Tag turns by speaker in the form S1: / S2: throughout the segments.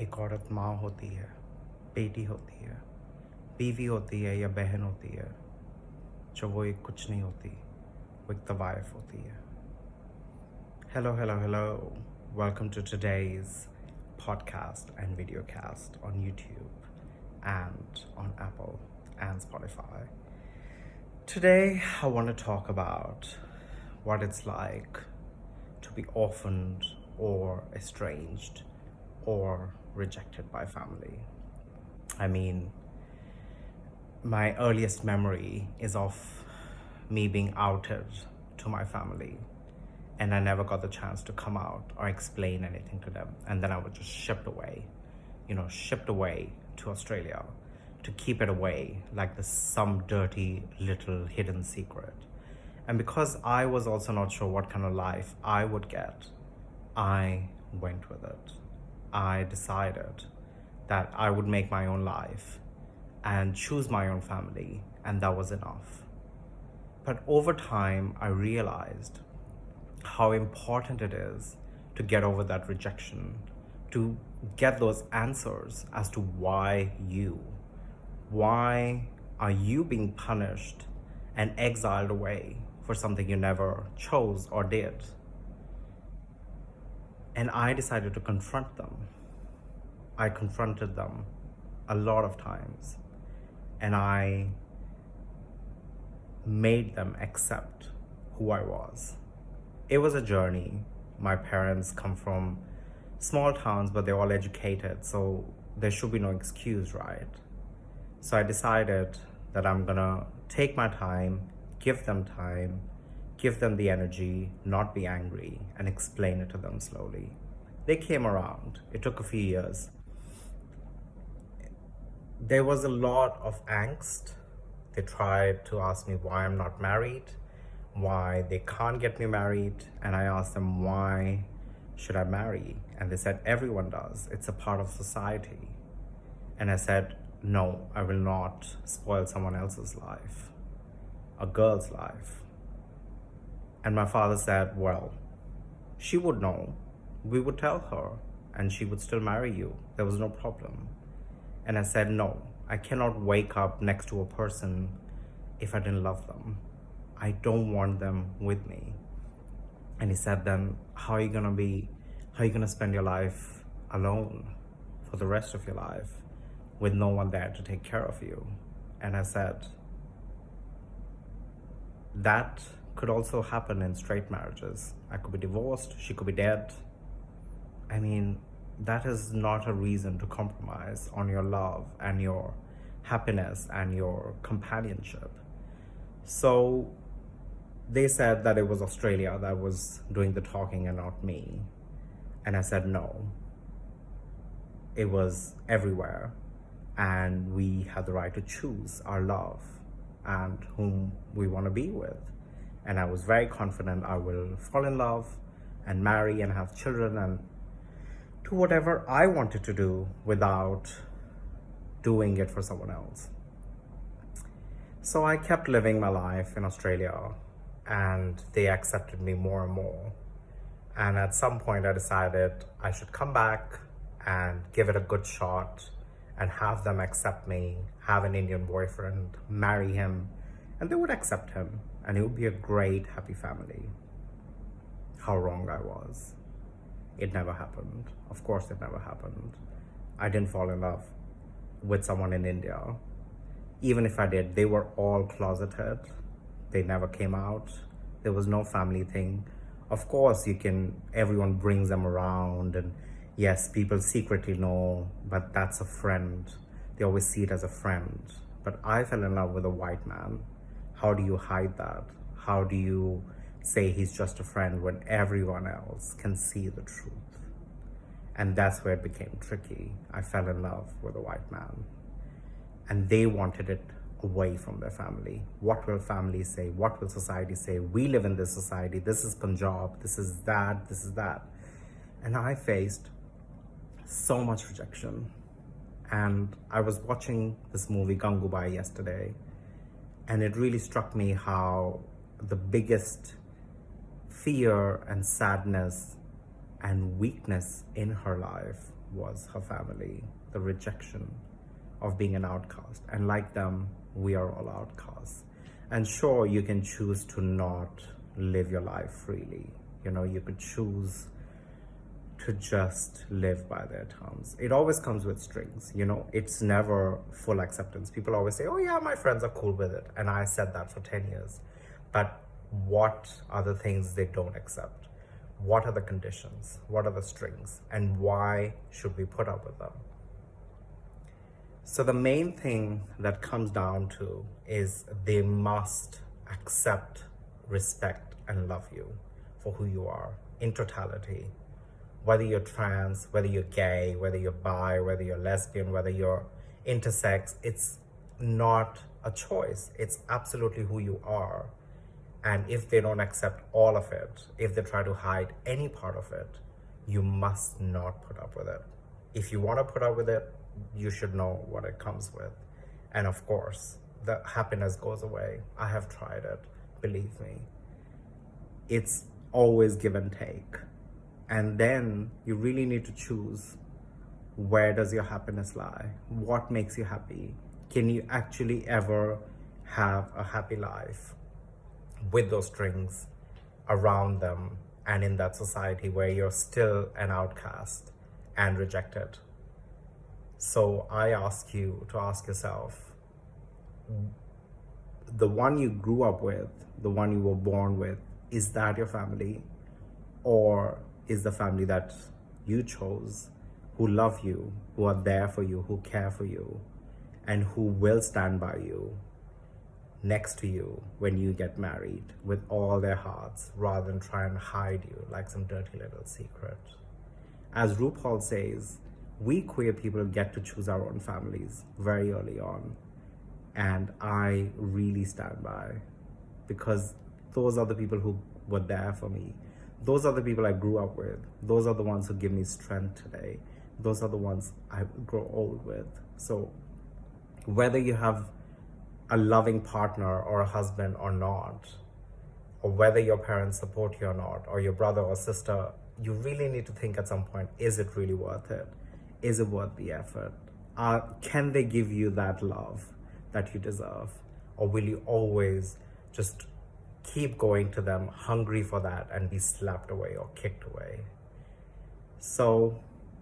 S1: एक औरत माँ होती है, बेटी होती है, बीवी होती है या बहन होती है, जो वो एक कुछ नहीं होती, वो एक तवायफ होती है. Hello, hello, hello. Welcome to today's podcast and videocast on YouTube and on Apple and Spotify. Today, I want to talk about what it's like to be orphaned or estranged or rejected by family. I mean, my earliest memory is of me being outed to my family, and I never got the chance to come out or explain anything to them. And then I was just shipped away to Australia to keep it away like some dirty little hidden secret. And because I was also not sure what kind of life I would get, I went with it. I decided that I would make my own life and choose my own family, and that was enough. But over time, I realized how important it is to get over that rejection, to get those answers as to why are you being punished and exiled away for something you never chose or did. And I decided to confront them. I confronted them a lot of times, and I made them accept who I was. It was a journey. My parents come from small towns, but they're all educated, so there should be no excuse, right? So I decided that I'm gonna take my time, give them the energy, not be angry, and explain it to them slowly. They came around. It took a few years. There was a lot of angst. They tried to ask me why I'm not married, why they can't get me married, and I asked them, why should I marry? And they said, everyone does. It's a part of society. And I said, no, I will not spoil someone else's life, a girl's life. And my father said, well, she would know. We would tell her, and she would still marry you. There was no problem. And I said, no, I cannot wake up next to a person if I didn't love them. I don't want them with me. And he said, then how are you gonna spend your life alone for the rest of your life with no one there to take care of you? And I said, that could also happen in straight marriages. I could be divorced, she could be dead. I mean, that is not a reason to compromise on your love and your happiness and your companionship. So they said that it was Australia that was doing the talking and not me. And I said, no, it was everywhere. And we had the right to choose our love and whom we want to be with. And I was very confident I will fall in love and marry and have children and do whatever I wanted to do without doing it for someone else. So I kept living my life in Australia, and they accepted me more and more. And at some point I decided I should come back and give it a good shot and have them accept me, have an Indian boyfriend, marry him, and they would accept him, and it would be a great, happy family. How wrong I was. It never happened. Of course it never happened. I didn't fall in love with someone in India. Even if I did, they were all closeted. They never came out. There was no family thing. Of course, everyone brings them around, and yes, people secretly know, but that's a friend. They always see it as a friend. But I fell in love with a white man. How do you hide that? How do you say he's just a friend when everyone else can see the truth? And that's where it became tricky. I fell in love with a white man, and they wanted it away from their family. What will family say? What will society say? We live in this society. This is Punjab. This is that. This is that. And I faced so much rejection. And I was watching this movie Gangubai yesterday, and it really struck me how the biggest fear and sadness and weakness in her life was her family, the rejection of being an outcast. And like them, we are all outcasts. And sure, you can choose to not live your life freely. You know, you could choose to just live by their terms. It always comes with strings, you know, it's never full acceptance. People always say, oh yeah, my friends are cool with it. And I said that for 10 years. But what are the things they don't accept? What are the conditions? What are the strings? And why should we put up with them? So the main thing that comes down to is they must accept, respect, and love you for who you are in totality. Whether you're trans, whether you're gay, whether you're bi, whether you're lesbian, whether you're intersex, it's not a choice. It's absolutely who you are. And if they don't accept all of it, if they try to hide any part of it, you must not put up with it. If you want to put up with it, you should know what it comes with. And of course, the happiness goes away. I have tried it, believe me. It's always give and take. And then you really need to choose, where does your happiness lie? What makes you happy? Can you actually ever have a happy life with those strings around them and in that society where you're still an outcast and rejected? So I ask you to ask yourself, the one you grew up with, the one you were born with, is that your family? Or is the family that you chose, who love you, who are there for you, who care for you, and who will stand by you, next to you when you get married with all their hearts, rather than try and hide you like some dirty little secret? As RuPaul says, we queer people get to choose our own families very early on. And I really stand by, because those are the people who were there for me. Those are the people I grew up with. Those are the ones who give me strength today. Those are the ones I grow old with. So whether you have a loving partner or a husband or not, or whether your parents support you or not, or your brother or sister, you really need to think at some point, is it really worth it? Is it worth the effort? Can they give you that love that you deserve? Or will you always just keep going to them, hungry for that, and be slapped away or kicked away? So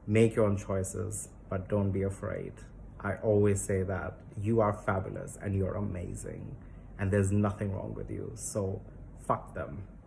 S1: make your own choices, but don't be afraid. I always say that you are fabulous and you're amazing, and there's nothing wrong with you. So fuck them.